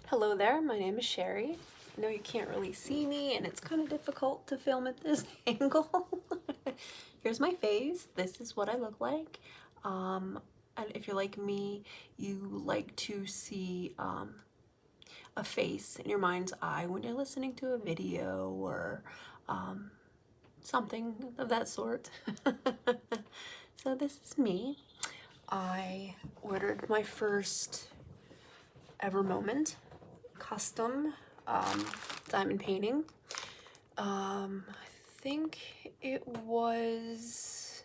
Hello there, my name is Sherry. I know you can't really see me and it's kind of difficult to film at this angle. Here's my face. This is what I look like. And if you're like me, you like to see a face in your mind's eye when you're listening to a video or something of that sort. So this is me. I ordered my first ever moment custom diamond painting. I think it was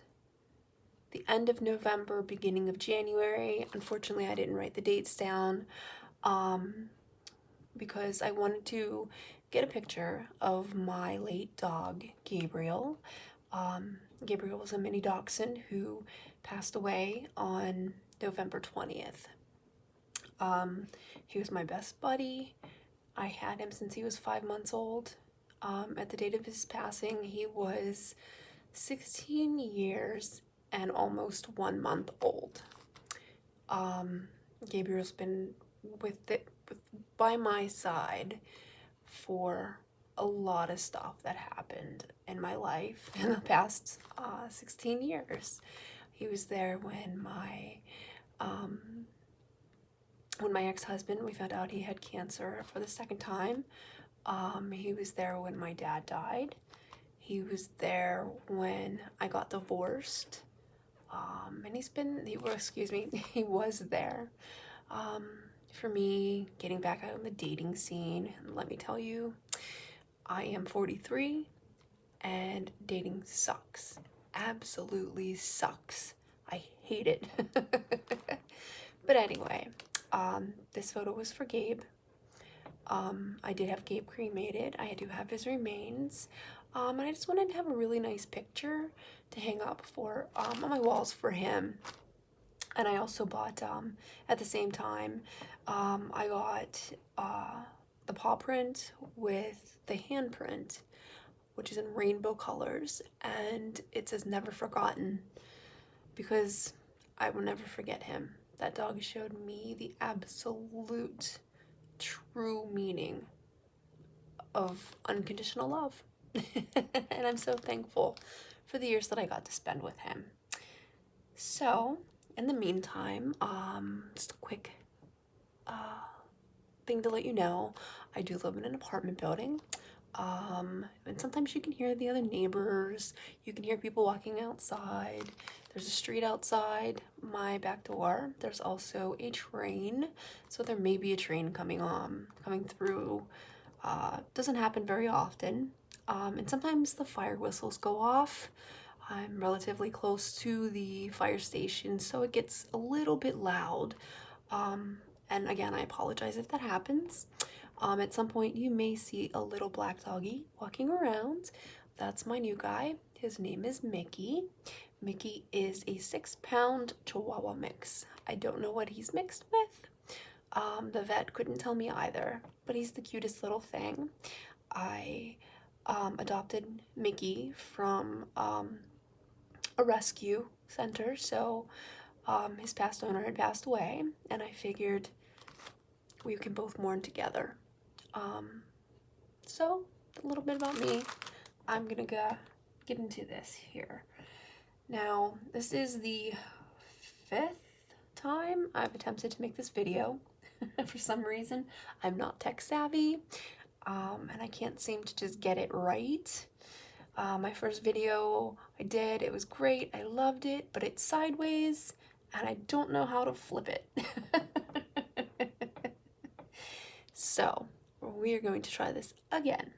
the end of November, beginning of January. Unfortunately, I didn't write the dates down because I wanted to get a picture of my late dog, Gabriel. Gabriel was a mini dachshund who passed away on November 20th. He was my best buddy. I had him since he was 5 months old. At the date of his passing, he was 16 years and almost 1 month old. Gabriel's been by my side for a lot of stuff that happened in my life in the past 16 years. He was there when my ex-husband, we found out he had cancer for the second time. He was there when my dad died. He was there when I got divorced. And he was there for me getting back out on the dating scene. And let me tell you, I am 43 and dating sucks. Absolutely sucks. I hate it. But anyway, this photo was for Gabe. I did have Gabe cremated. I do have his remains. And I just wanted to have a really nice picture to hang up for on my walls for him. And I also bought, at the same time, I got the paw print with the hand print, which is in rainbow colors, and it says "Never Forgotten," because I will never forget him. That dog showed me the absolute true meaning of unconditional love. And I'm so thankful for the years that I got to spend with him. So in the meantime, just a quick thing to let you know, I do live in an apartment building. And sometimes you can hear the other neighbors, you can hear people walking outside. There's a street outside my back door. There's also a train, so there may be a train coming through. Doesn't happen very often. And sometimes the fire whistles go off. I'm relatively close to the fire station, so it gets a little bit loud. And again, I apologize if that happens. At some point you may see a little black doggy walking around. That's my new guy. His name is Mickey. Mickey is a 6-pound Chihuahua mix. I don't know what he's mixed with. The vet couldn't tell me either, but he's the cutest little thing. I adopted Mickey from a rescue center, so his past owner had passed away, and I figured we can both mourn together. So a little bit about me. I'm gonna get into this here. Now, this is the 5th time I've attempted to make this video. For some reason, I'm not tech savvy, and I can't seem to just get it right. My first video I did, it was great, I loved it, but it's sideways, and I don't know how to flip it. So, we are going to try this again.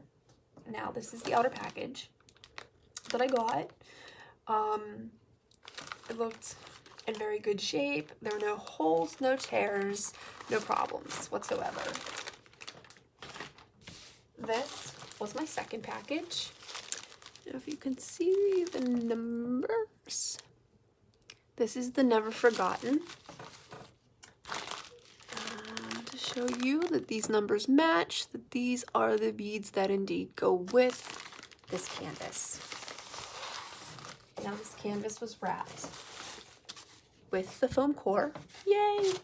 Now, this is the outer package that I got. It looked in very good shape. There were no holes, no tears, no problems whatsoever. This was my second package. If you can see the numbers, this is the Never Forgotten. And to show you that these numbers match, that these are the beads that indeed go with this canvas. Now, this canvas was wrapped with the foam core. Yay!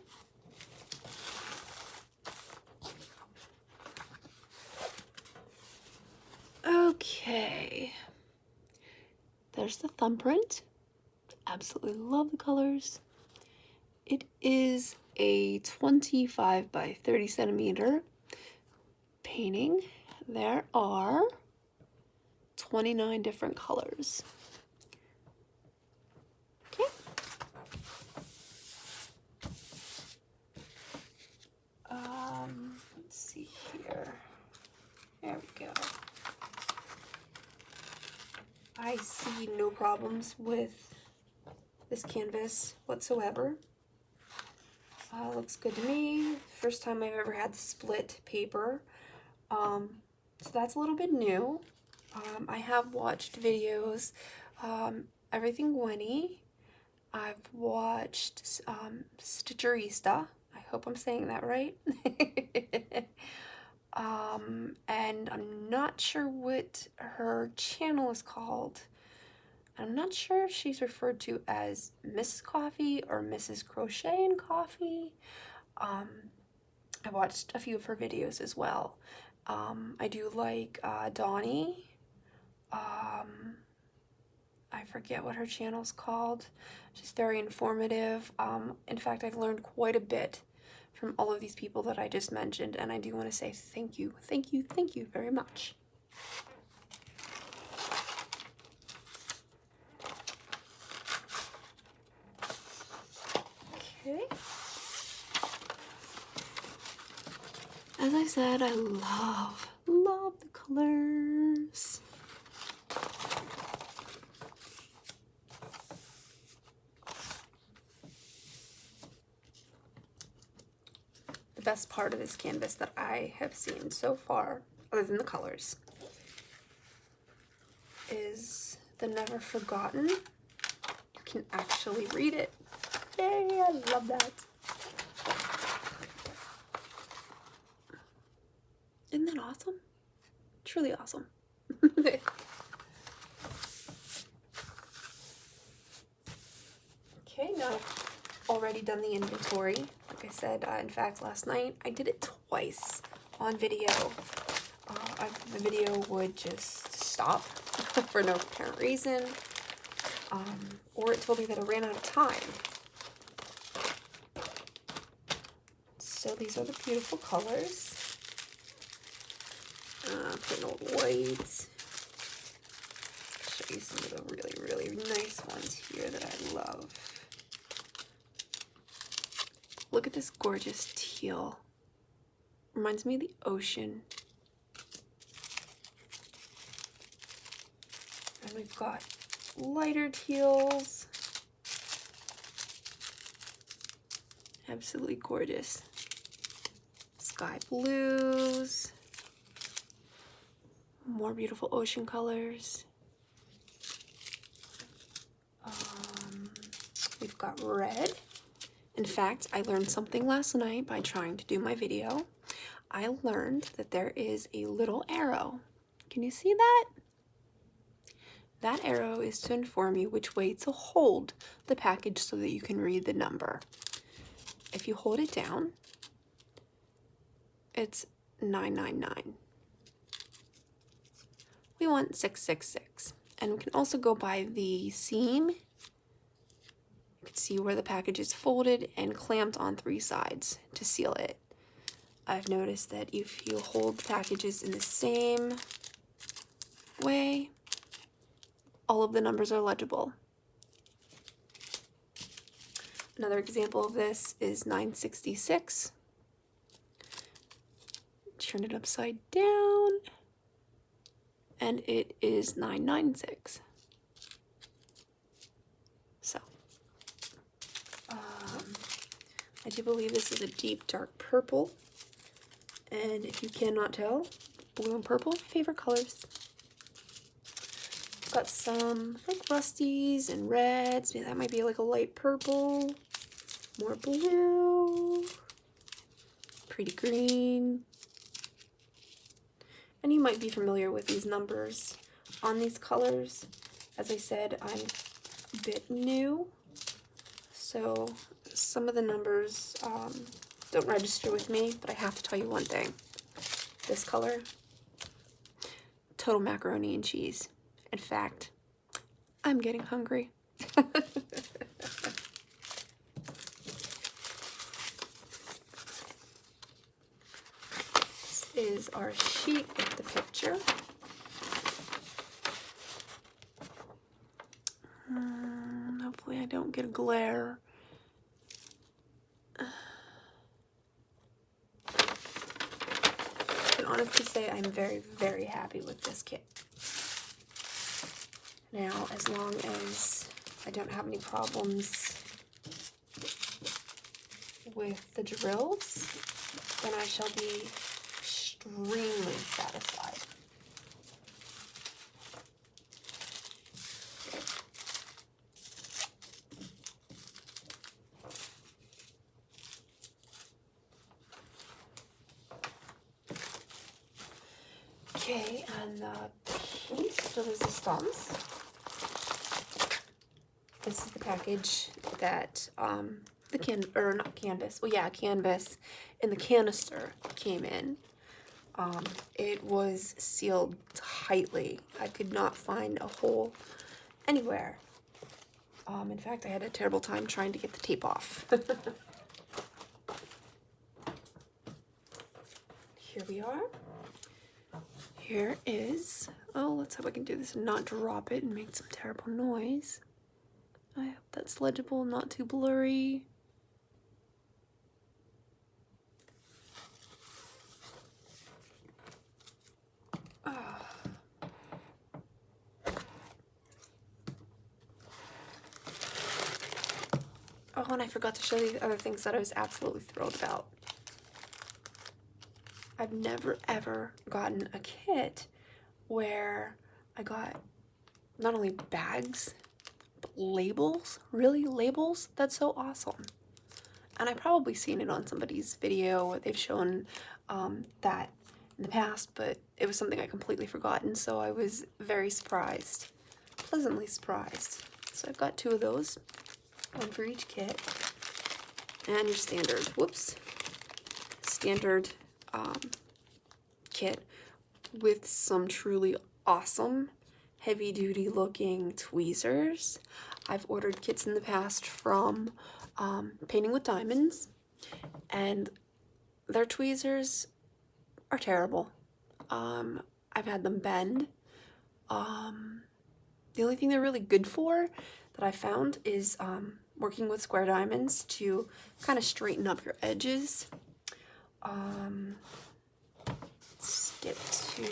there's the thumbprint. Absolutely love the colors. It is a 25 by 30 centimeter painting. There are 29 different colors. Okay. Let's see here. There we go. I see no problems with this canvas whatsoever. Looks good to me. First time I've ever had split paper. So that's a little bit new. I have watched videos, Everything Winnie. I've watched Stitcherista. I hope I'm saying that right. And I'm not sure what her channel is called. I'm not sure if she's referred to as Miss Coffee or Mrs. Crochet and Coffee. I watched a few of her videos as well. I do like Donnie. I forget what her channel's called. She's very informative. In fact, I've learned quite a bit from all of these people that I just mentioned, and I do want to say thank you very much. Okay. As I said, I love the colors. The best part of this canvas that I have seen so far, other than the colors, is the Never Forgotten. You can actually read it. Yay, I love that. Isn't that awesome? Truly awesome. Okay, now I've already done the inventory. Like I said, in fact, last night I did it twice on video. The video would just stop for no apparent reason, or it told me that I ran out of time. So these are the beautiful colors. Putting old white. Show you some of the really nice ones here that I love. Look at this gorgeous teal. Reminds me of the ocean. And we've got lighter teals. Absolutely gorgeous. Sky blues. More beautiful ocean colors. We've got red. In fact, I learned something last night by trying to do my video. I learned that there is a little arrow. Can you see that? That arrow is to inform you which way to hold the package so that you can read the number. If you hold it down, it's 999. We want 666. And we can also go by the seam. You can see where the package is folded and clamped on 3 sides to seal it. I've noticed that if you hold the packages in the same way, all of the numbers are legible. Another example of this is 966. Turn it upside down, and it is 996. So, I do believe this is a deep dark purple, and if you cannot tell, blue and purple, favorite colors. Got some like rusties and reds. Maybe that might be like a light purple. More blue. Pretty green. And you might be familiar with these numbers on these colors. As I said, I'm a bit new, so some of the numbers don't register with me, but I have to tell you one thing. This color, total macaroni and cheese. In fact, I'm getting hungry. This is our sheet with the picture. Hopefully I don't get a glare. I can honestly say I'm very, very happy with this kit. Now, as long as I don't have any problems with the drills, then I shall be extremely satisfied. Okay, and piece de resistance. This is the package that the canvas in the canister came in. It was sealed tightly. I could not find a hole anywhere. In fact, I had a terrible time trying to get the tape off. Here we are. Here is, oh, let's hope I can do this and not drop it and make some terrible noise. I hope that's legible, not too blurry. Oh, and I forgot to show you the other things that I was absolutely thrilled about. I've never ever gotten a kit where I got not only bags, but labels. Really, labels? That's so awesome. And I've probably seen it on somebody's video. They've shown that in the past, but it was something I completely forgotten, so I was very surprised, pleasantly surprised. So I've got 2 of those, one for each kit, and your standard, standard kit with some truly awesome heavy-duty looking tweezers. I've ordered kits in the past from Painting with Diamonds, and their tweezers are terrible. I've had them bend. The only thing they're really good for that I found is working with square diamonds to kind of straighten up your edges. Let's get to,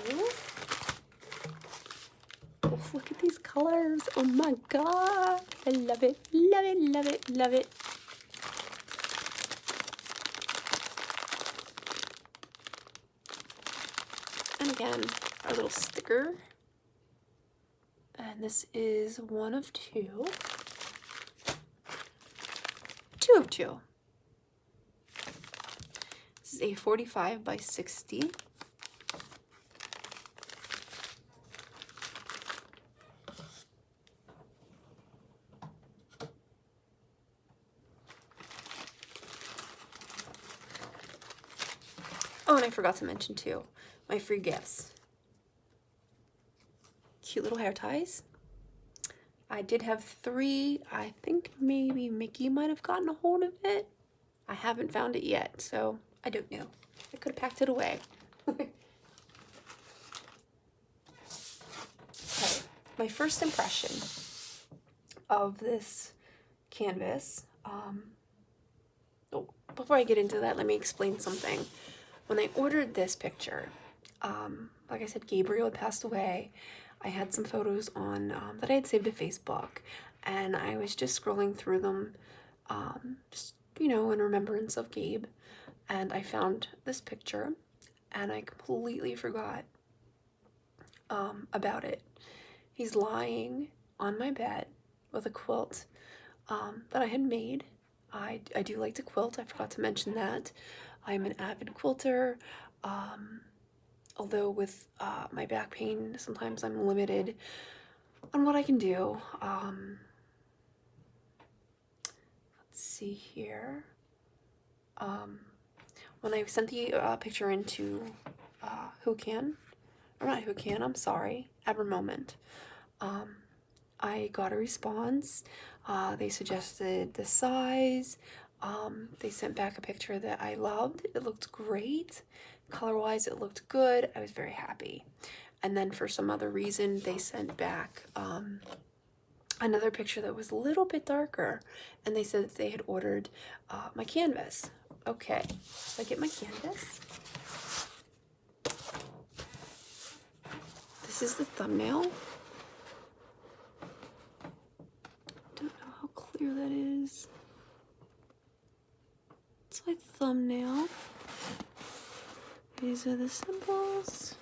oh, look at these colors. Oh my god, I love it, love it, love it, love it. And again, our little sticker. And this is 1 of 2. 2 of 2. This is a 45 by 60. Oh, and I forgot to mention too, my free gifts. Cute little hair ties. I did have 3. I think maybe Mickey might have gotten a hold of it. I haven't found it yet, so I don't know. I could have packed it away. Okay. My first impression of this canvas, oh, before I get into that, let me explain something. When I ordered this picture, like I said, Gabriel had passed away. I had some photos on that I had saved to Facebook, and I was just scrolling through them, just, you know, in remembrance of Gabe, and I found this picture, and I completely forgot about it. He's lying on my bed with a quilt that I had made. I do like to quilt, I forgot to mention that. I'm an avid quilter, although with my back pain, sometimes I'm limited on what I can do. Let's see here. When I sent the picture into I'm sorry, Ever Moment, I got a response. They suggested the size. They sent back a picture that I loved. It looked great. Color-wise, it looked good. I was very happy. And then for some other reason, they sent back another picture that was a little bit darker. And they said that they had ordered my canvas. Okay, so I get my canvas. This is the thumbnail. Don't know how clear that is. It's my thumbnail. These are the symbols.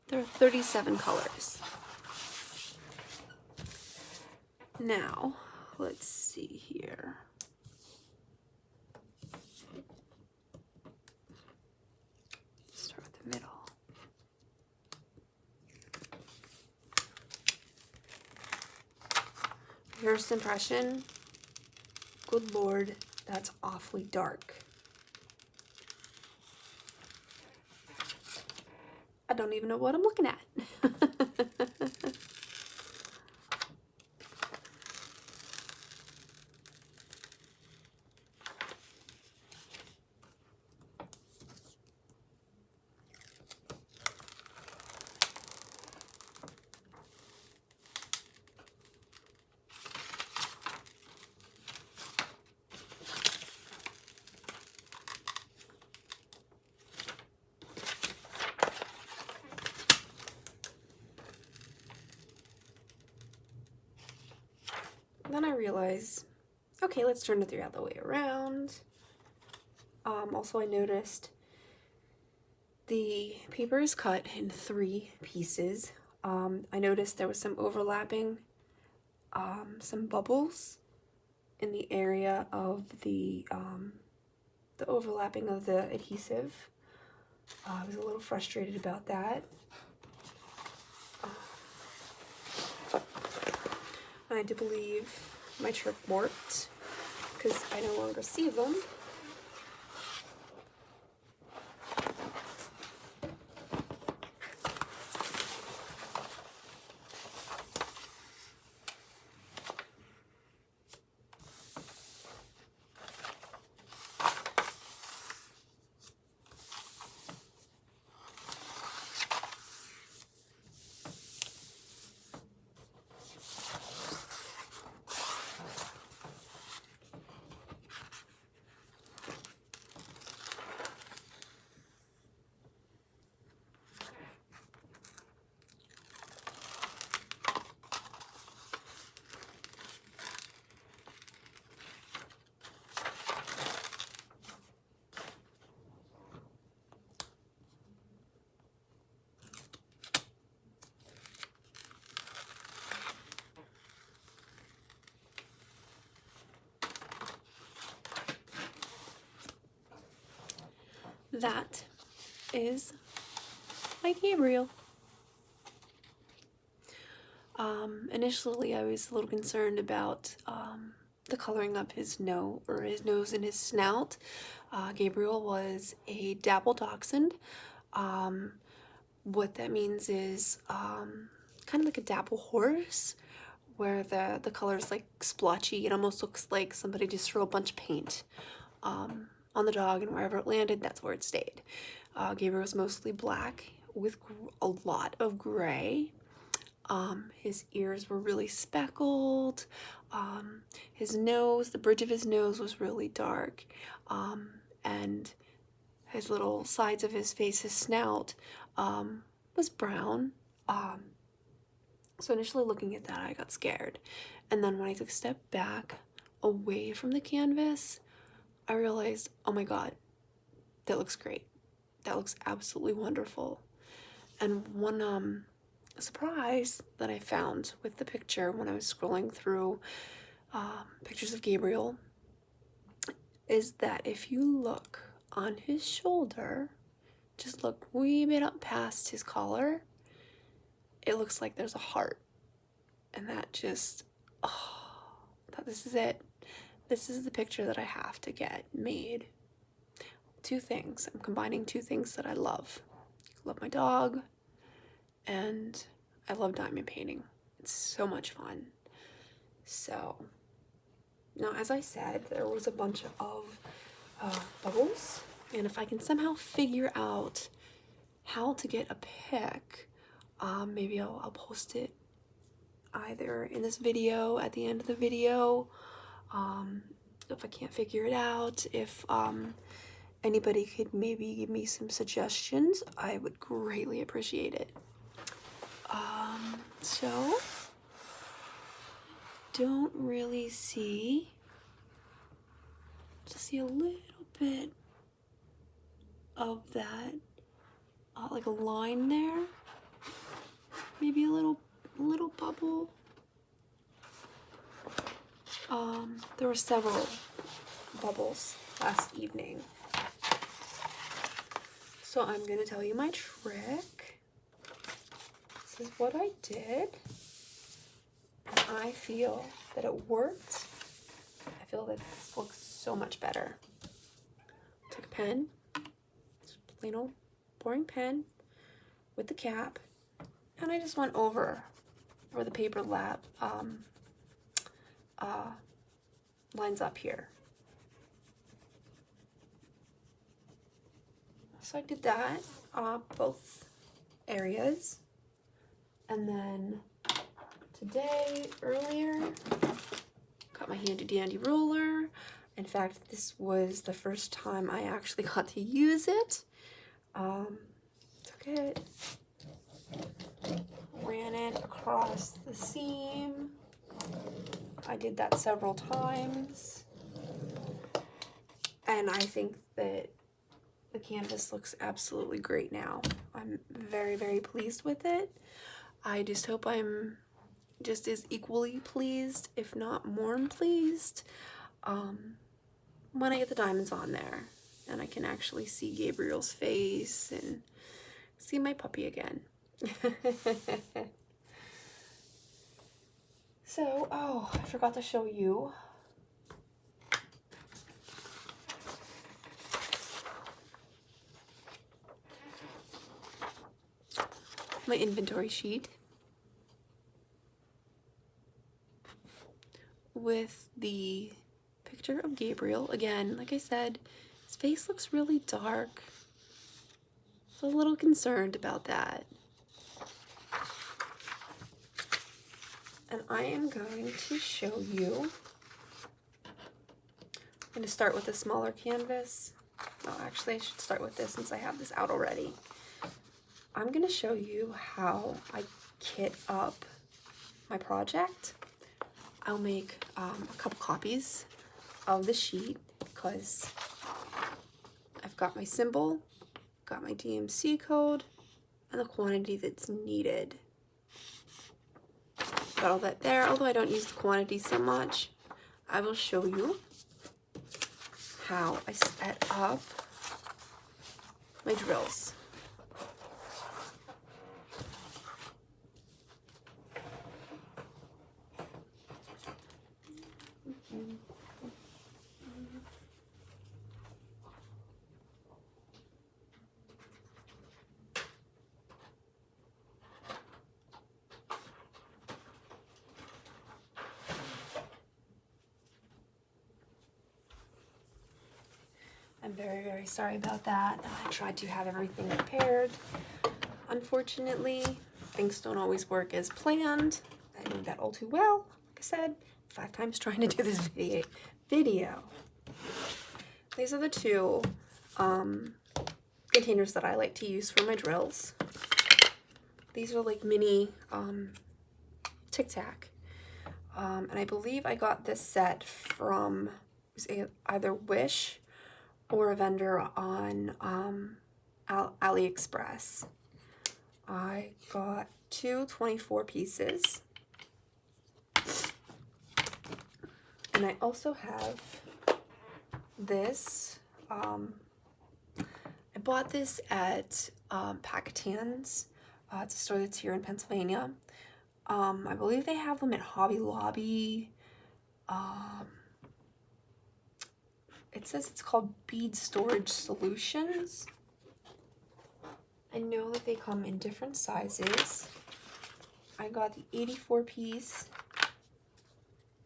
There are 37 colors. Now, let's see here. Start with the middle. First impression, good Lord, that's awfully dark. I don't even know what I'm looking at. Then I realized, okay, let's turn it the other way around. Also, I noticed the paper is cut in 3 pieces. I noticed there was some overlapping, some bubbles in the area of the overlapping of the adhesive. I was a little frustrated about that. I do believe my trick worked because I no longer see them. That is my Gabriel. Initially I was a little concerned about the coloring of his nose and his snout. Gabriel was a dapple dachshund. What that means is kind of like a dapple horse, where the color is like splotchy. It almost looks like somebody just threw a bunch of paint on the dog, and wherever it landed, that's where it stayed. Gabriel was mostly black with a lot of gray. His ears were really speckled. His nose, the bridge of his nose was really dark. And his little sides of his face, his snout, was brown. So initially looking at that, I got scared. And then when I took a step back away from the canvas, I realized, oh my God, that looks great. That looks absolutely wonderful. And one surprise that I found with the picture when I was scrolling through pictures of Gabriel is that if you look on his shoulder, just look wee bit up past his collar, it looks like there's a heart. And that just, this is it. This is the picture that I have to get made. 2 things. I'm combining 2 things that I love. love my dog, and I love diamond painting. It's so much fun. So, now as I said, there was a bunch of bubbles, and if I can somehow figure out how to get a pic, maybe I'll post it either in this video, at the end of the video. If I can't figure it out, if anybody could maybe give me some suggestions, I would greatly appreciate it. So don't really see, just see a little bit of that, like a line there, maybe a little bubble. There were several bubbles last evening. So I'm gonna tell you my trick. This is what I did. I feel that it worked. I feel that this looks so much better. Took a pen, just plain old boring pen with the cap, and I just went over where the paper lines up here. So I did that, both areas, and then today, earlier, got my handy dandy ruler. In fact, this was the first time I actually got to use it. Took it, ran it across the seam. I did that several times, and I think that the canvas looks absolutely great now. I'm very, very pleased with it. I just hope I'm just as equally pleased, if not more pleased, when I get the diamonds on there and I can actually see Gabriel's face and see my puppy again. So, oh, I forgot to show you. My inventory sheet with the picture of Gabriel. Again, like I said, his face looks really dark. So a little concerned about that. And I am going to show you. I'm going to start with a smaller canvas. Oh, actually, I should start with this since I have this out already. I'm going to show you how I kit up my project. I'll make a couple copies of the sheet because I've got my symbol, got my DMC code, and the quantity that's needed. Got all that there, although I don't use the quantity so much. I will show you how I set up my drills. I'm very, very sorry about that. I tried to have everything prepared. Unfortunately, things don't always work as planned. I knew that all too well. Like I said, 5 times trying to do this video. These are the two containers that I like to use for my drills. These are like mini Tic Tac. And I believe I got this set from either Wish or a vendor on AliExpress. I got 2 24 pieces. And I also have this. I bought this at Pacatan's. It's a store that's here in Pennsylvania. I believe they have them at Hobby Lobby. It says it's called Bead Storage Solutions. I know that they come in different sizes. I got the 84 piece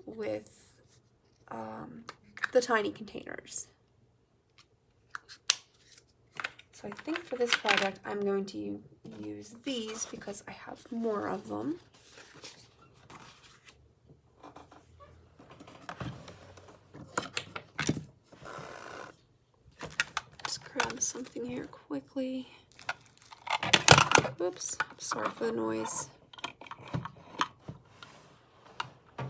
with the tiny containers. So I think for this project I'm going to use these because I have more of them. Just grab something here quickly. Whoops, sorry for the noise. I'm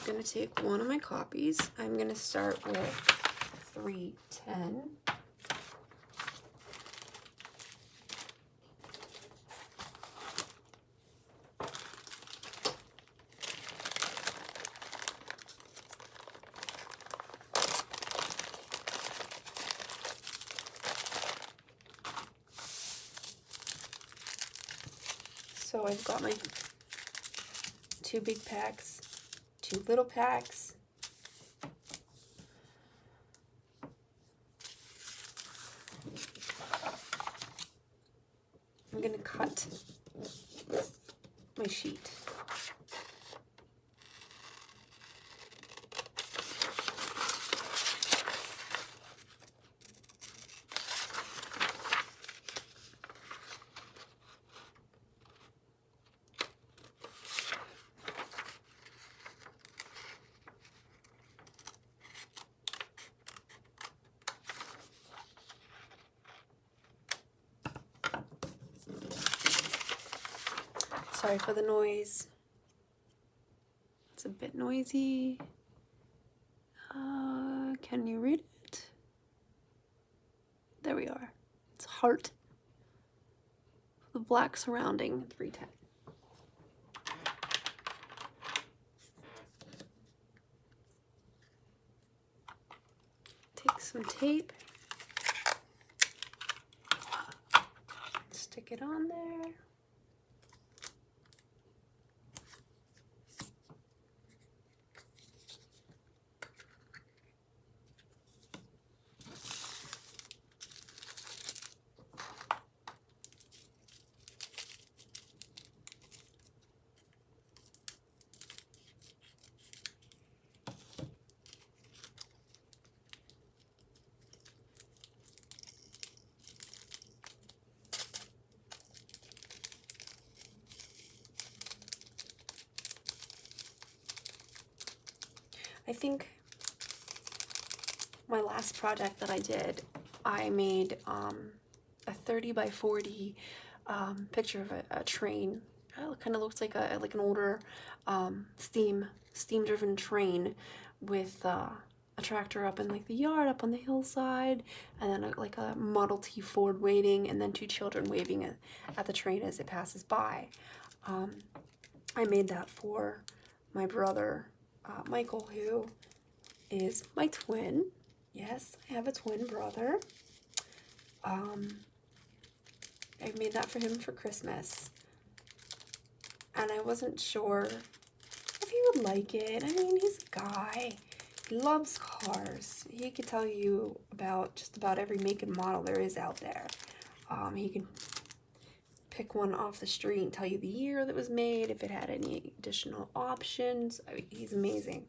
going to take one of my copies. I'm going to start with 310. So I've got my 2 big packs, 2 little packs. I'm going to cut my sheet. Sorry for the noise. It's a bit noisy. Can you read it? There we are. It's heart. The black surrounding 310. Take some tape. Stick it on there. I think my last project that I did, I made a 30 by 40 picture of a train. It kind of looks like an older steam-driven train with a tractor up in like the yard, up on the hillside, and then like a Model T Ford waiting, and then 2 children waving at the train as it passes by. I made that for my brother, Michael, who is my twin. Yes, I have a twin brother. I made that for him for Christmas. And I wasn't sure if he would like it. I mean, he's a guy. He loves cars. He could tell you about just about every make and model there is out there. He can pick one off the street and tell you the year that was made, if it had any additional options. I mean, he's amazing.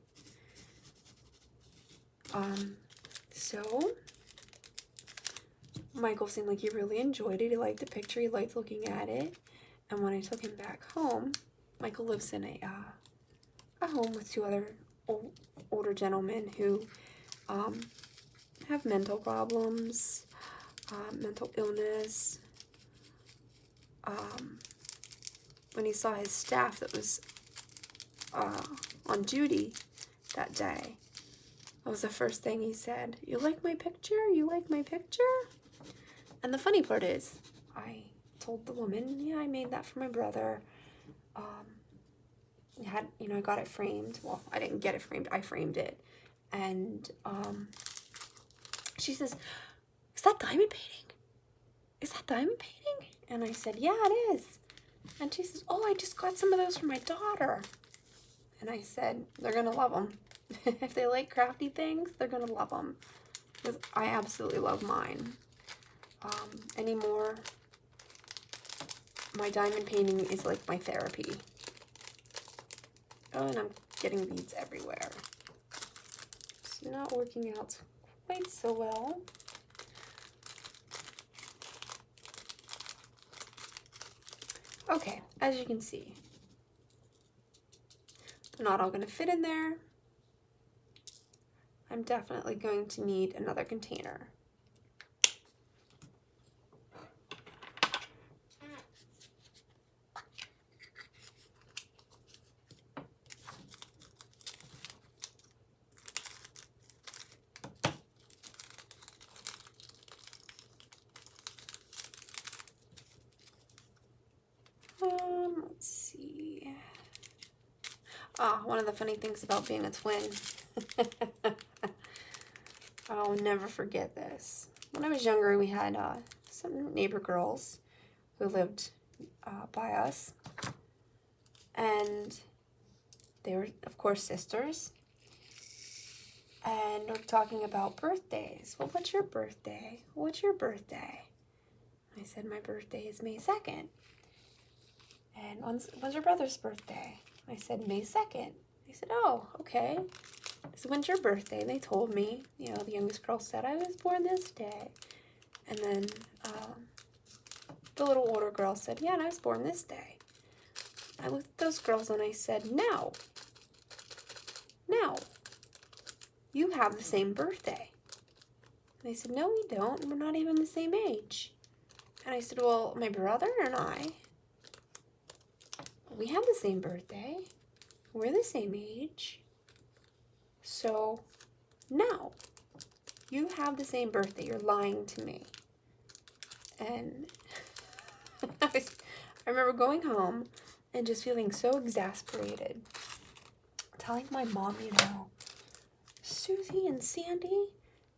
So Michael seemed like he really enjoyed it. He liked the picture. He liked looking at it. And when I took him back home, Michael lives in a home with 2 other older gentlemen who have mental problems, mental illness. When he saw his staff that was on duty that day, that was the first thing he said. "You like my picture? You like my picture?" And the funny part is, I told the woman, yeah, I made that for my brother. I got it framed. Well, I didn't get it framed. I framed it. And she says, "Is that diamond painting? Is that diamond painting?" And I said, "Yeah, it is." And she says, "Oh, I just got some of those for my daughter." And I said, "They're going to love them. If they like crafty things, they're gonna love them. Because I absolutely love mine. Anymore, my diamond painting is like my therapy. Oh, and I'm getting beads everywhere. It's not working out quite so well. Okay, as you can see, they're not all going to fit in there. I'm definitely going to need another container. Let's see. One of the funny things about being a twin. I'll never forget this. When I was younger, we had some neighbor girls who lived by us. And they were, of course, sisters. And we're talking about birthdays. Well, what's your birthday? What's your birthday? I said, my birthday is May 2nd. And when's your brother's birthday? I said, May 2nd. They said, oh, okay. So when's your birthday? And they told me, you know, the youngest girl said, I was born this day. And then the little older girl said, yeah, and I was born this day. I looked at those girls and I said, no, you have the same birthday. And they said, no, we don't. We're not even the same age. And I said, well, my brother and I, we have the same birthday. We're the same age. So, no, you have the same birthday. You're lying to me. And I remember going home and just feeling so exasperated. Telling my mom, you know, Susie and Sandy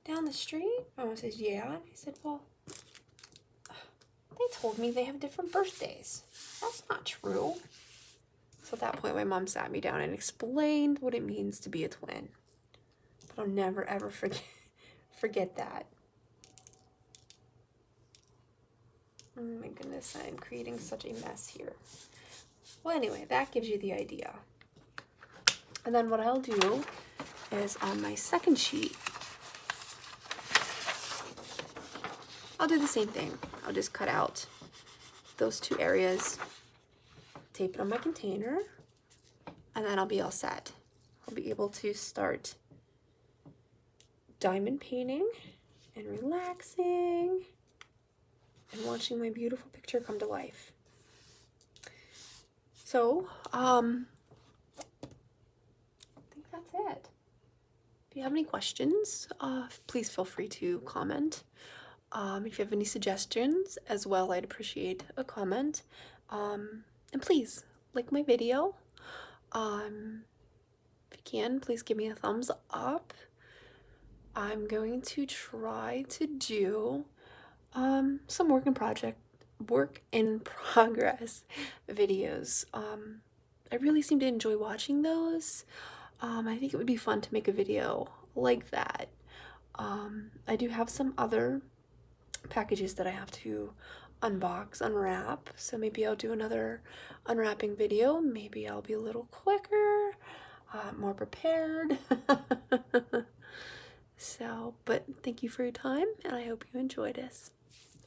down the street? My mom says, yeah. I said, well, they told me they have different birthdays. That's not true. So at that point, my mom sat me down and explained what it means to be a twin. But I'll never, ever forget that. Oh my goodness, I'm creating such a mess here. Well, anyway, that gives you the idea. And then what I'll do is on my second sheet, I'll do the same thing. I'll just cut out those two areas, tape it on my container, and then I'll be all set. I'll be able to start diamond painting and relaxing and watching my beautiful picture come to life. So, I think that's it. If you have any questions, please feel free to comment. If you have any suggestions as well, I'd appreciate a comment. And please, like my video. If you can, please give me a thumbs up. I'm going to try to do some work in progress videos. I really seem to enjoy watching those. I think it would be fun to make a video like that. I do have some other packages that I have to unbox, unwrap, so maybe I'll do another unwrapping video. Maybe I'll be a little quicker, more prepared. So, but thank you for your time, and I hope you enjoyed this.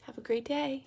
Have a great day.